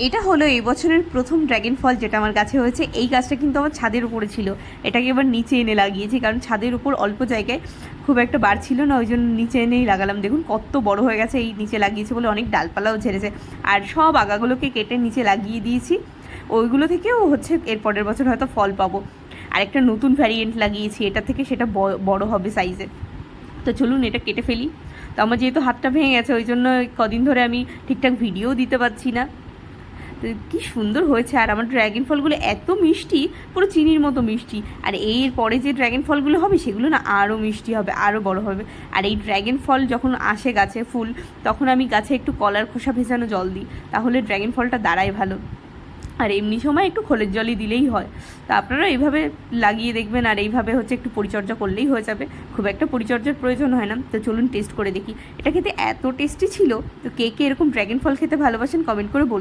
এটা হলো এই বছরের প্রথম ড্র্যাগন ফল যেটা আমার গাছে হয়েছে। এই গাছটা কিন্তু আমার ছাদের উপরে ছিল, এটাকে এবার নিচে এনে লাগিয়েছি, কারণ ছাদের উপর অল্প জায়গায় খুব একটা বার ছিল না, ওই জন্য নিচে এনেই লাগালাম। দেখুন কত বড় হয়ে গেছে, এই নিচে লাগিয়েছে বলে অনেক ডালপালাও ঝেড়েছে। আর সব আগাগুলোকে কেটে নিচে লাগিয়ে দিয়েছি, ওইগুলো থেকেও হচ্ছে এর পরের বছর হয়তো ফল পাবো। আর একটা নতুন ভ্যারিয়েন্ট লাগিয়েছি, এটা থেকে সেটা বড় হবে সাইজে। তো চলুন এটা কেটে ফেলি। তো আমার যেহেতু হাতটা ভেঙে গেছে, ওই জন্য কদিন ধরে আমি ঠিকঠাক ভিডিও দিতে পারছি না। তো কী সুন্দর হয়েছে, আর আমার ড্র্যাগন ফলগুলো এত মিষ্টি, পুরো চিনির মতো মিষ্টি। আর এর পরে যে ড্র্যাগন ফলগুলো হবে সেগুলো না আরও মিষ্টি হবে, আরও বড় হবে। আর এই ড্র্যাগন ফল যখন আসে গাছে ফুল, তখন আমি গাছে একটু কলার খোসা ভেজানো জল দিই, তাহলে ড্র্যাগন ফলটা দাঁড়ায় ভালো। আর এমনি সময় একটু খোলের জলই দিলেই হয়। তা আপনারা এইভাবে লাগিয়ে দেখবেন, আর এইভাবে হচ্ছে একটু পরিচর্যা করলেই হয়ে যাবে, খুব একটা পরিচর্যার প্রয়োজন হয় না। তো চলুন টেস্ট করে দেখি। এটা খেতে এত টেস্টি ছিল। তো কে কে এরকম ড্র্যাগন ফল খেতে ভালোবাসেন কমেন্ট করে বলুন।